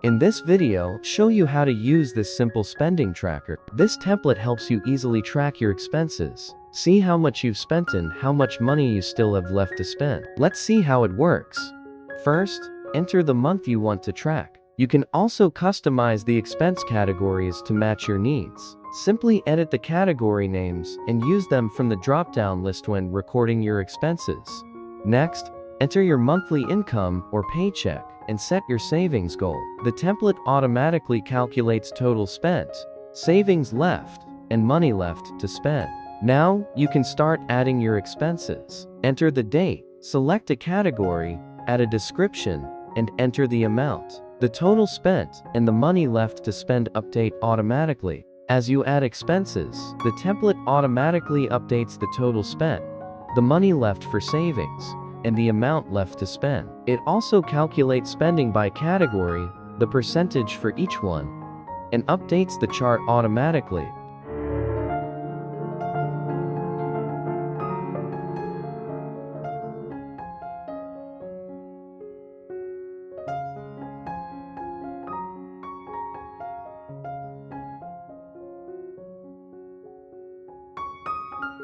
In this video, show you how to use this simple spending tracker. This template helps you easily track your expenses. See how much you've spent and how much money you still have left to spend. Let's see how it works. First, enter the month you want to track. You can also customize the expense categories to match your needs. Simply edit the category names and use them from the drop-down list when recording your expenses. Next, enter your monthly income or paycheck and set your savings goal. The template automatically calculates total spent, savings left, and money left to spend. Now, you can start adding your expenses. Enter the date, select a category, add a description, and enter the amount. The total spent and the money left to spend update automatically. As you add expenses, the template automatically updates the total spent, the money left for savings, and the amount left to spend. It also calculates spending by category, the percentage for each one, and updates the chart automatically.